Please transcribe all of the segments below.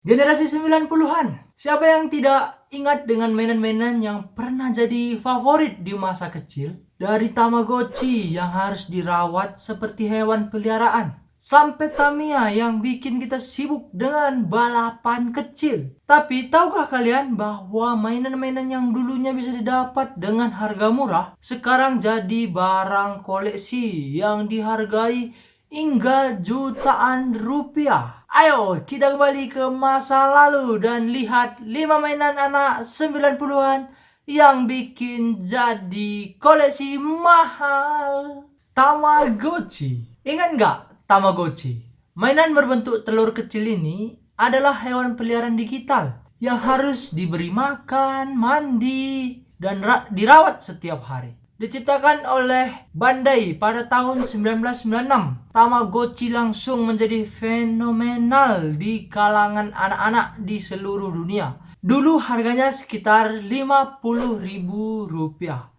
Generasi 90-an. Siapa yang tidak ingat dengan mainan-mainan yang pernah jadi favorit di masa kecil? Dari Tamagotchi yang harus dirawat seperti hewan peliharaan, sampai Tamiya yang bikin kita sibuk dengan balapan kecil. Tapi tahukah kalian bahwa mainan-mainan yang dulunya bisa didapat dengan harga murah, sekarang jadi barang koleksi yang dihargai hingga jutaan rupiah? Ayo kita kembali ke masa lalu dan lihat 5 mainan anak 90-an yang bikin jadi koleksi mahal. Tamagotchi. Ingat nggak Tamagotchi? Mainan berbentuk telur kecil ini adalah hewan peliharaan digital yang harus diberi makan, mandi, dan dirawat setiap hari. Diciptakan oleh Bandai pada tahun 1996, Tamagotchi langsung menjadi fenomenal di kalangan anak-anak di seluruh dunia. Dulu harganya sekitar Rp50.000.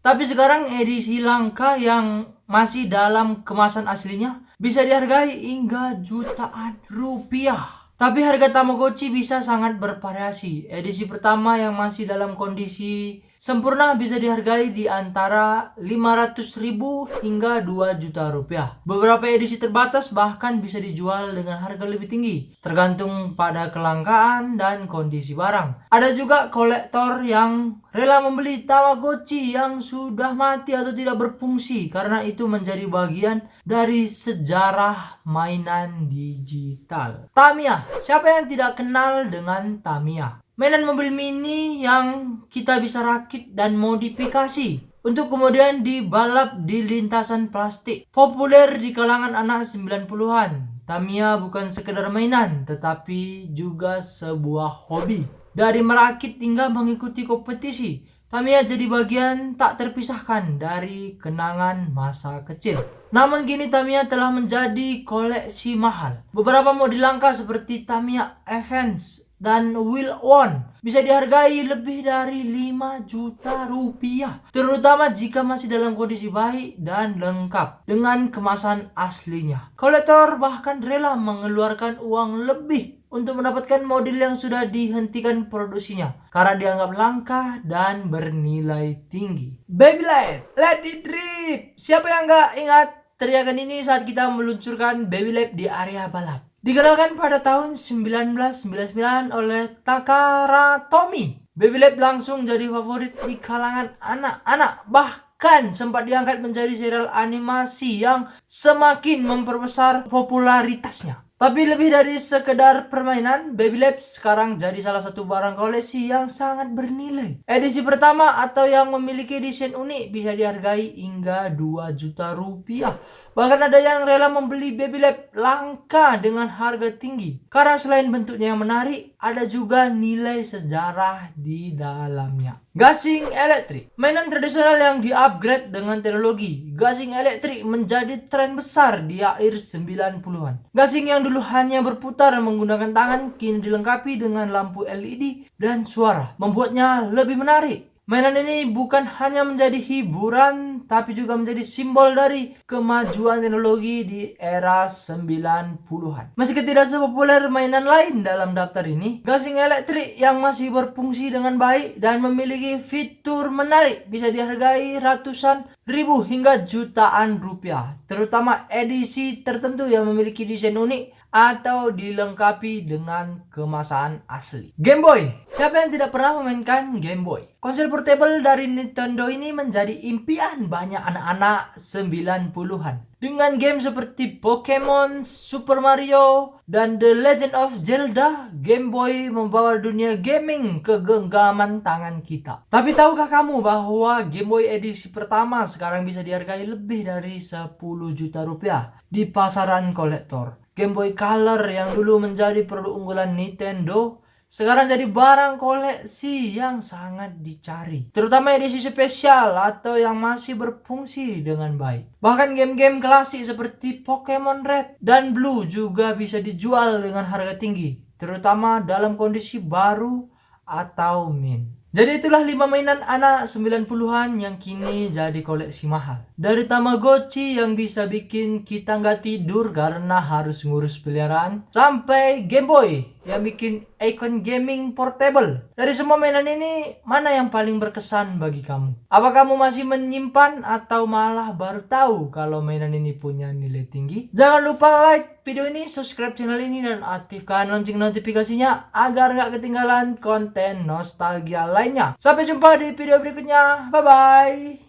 Tapi sekarang edisi langka yang masih dalam kemasan aslinya bisa dihargai hingga jutaan rupiah. Tapi harga Tamagotchi bisa sangat bervariasi. Edisi pertama yang masih dalam kondisi sempurna bisa dihargai di antara 500.000 hingga 2 juta rupiah. Beberapa edisi terbatas bahkan bisa dijual dengan harga lebih tinggi, tergantung pada kelangkaan dan kondisi barang. Ada juga kolektor yang rela membeli Tamagotchi yang sudah mati atau tidak berfungsi karena itu menjadi bagian dari sejarah mainan digital. Tamiya, siapa yang tidak kenal dengan Tamiya? Mainan mobil mini yang kita bisa rakit dan modifikasi untuk kemudian dibalap di lintasan plastik. Populer di kalangan anak 90-an. Tamiya bukan sekedar mainan, tetapi juga sebuah hobi. Dari merakit hingga mengikuti kompetisi, Tamiya jadi bagian tak terpisahkan dari kenangan masa kecil. Namun kini Tamiya telah menjadi koleksi mahal. Beberapa model langka seperti Tamiya Advance dan Wheel One bisa dihargai lebih dari 5 juta rupiah. Terutama jika masih dalam kondisi baik dan lengkap dengan kemasan aslinya. Kolektor bahkan rela mengeluarkan uang lebih untuk mendapatkan model yang sudah dihentikan produksinya karena dianggap langka dan bernilai tinggi. Beyblade, let it rip. Siapa yang nggak ingat teriakan ini saat kita meluncurkan Beyblade di area balap? Dikenalkan pada tahun 1999 oleh Takara Tomy, Beyblade langsung jadi favorit di kalangan anak-anak. Bahkan sempat diangkat menjadi serial animasi yang semakin memperbesar popularitasnya. Tapi lebih dari sekedar permainan, Beyblade sekarang jadi salah satu barang koleksi yang sangat bernilai. Edisi pertama atau yang memiliki desain unik bisa dihargai hingga 2 juta rupiah. Bahkan ada yang rela membeli Beyblade langka dengan harga tinggi. Karena selain bentuknya yang menarik, ada juga nilai sejarah di dalamnya. Gasing elektrik, mainan tradisional yang di-upgrade dengan teknologi. Gasing elektrik menjadi tren besar di akhir 90-an. Gasing yang dulu hanya berputar menggunakan tangan kini dilengkapi dengan lampu LED dan suara, membuatnya lebih menarik. Mainan ini bukan hanya menjadi hiburan, tapi juga menjadi simbol dari kemajuan teknologi di era 90-an. Meski tidak sepopuler mainan lain dalam daftar ini, gasing elektrik yang masih berfungsi dengan baik dan memiliki fitur menarik bisa dihargai ratusan ribu hingga jutaan rupiah. Terutama edisi tertentu yang memiliki desain unik atau dilengkapi dengan kemasan asli. Game Boy. Siapa yang tidak pernah memainkan Game Boy? Konsol portable dari Nintendo ini menjadi impian banyak anak-anak 90-an. Dengan game seperti Pokemon, Super Mario, dan The Legend of Zelda, Game Boy membawa dunia gaming ke genggaman tangan kita. Tapi tahukah kamu bahwa Game Boy edisi pertama sekarang bisa dihargai lebih dari 10 juta rupiah di pasaran kolektor? Game Boy Color yang dulu menjadi produk unggulan Nintendo sekarang jadi barang koleksi yang sangat dicari, terutama edisi spesial atau yang masih berfungsi dengan baik. Bahkan game-game klasik seperti Pokemon Red dan Blue juga bisa dijual dengan harga tinggi, terutama dalam kondisi baru atau mint. Jadi itulah 5 mainan anak 90-an yang kini jadi koleksi mahal. Dari Tamagotchi yang bisa bikin kita nggak tidur karena harus ngurus peliharaan, sampai Game Boy yang bikin icon gaming portable. Dari semua mainan ini, mana yang paling berkesan bagi kamu? Apa kamu masih menyimpan atau malah baru tahu kalau mainan ini punya nilai tinggi? Jangan lupa like video ini, subscribe channel ini, dan aktifkan lonceng notifikasinya agar nggak ketinggalan konten nostalgia lainnya. Sampai jumpa di video berikutnya. Bye-bye.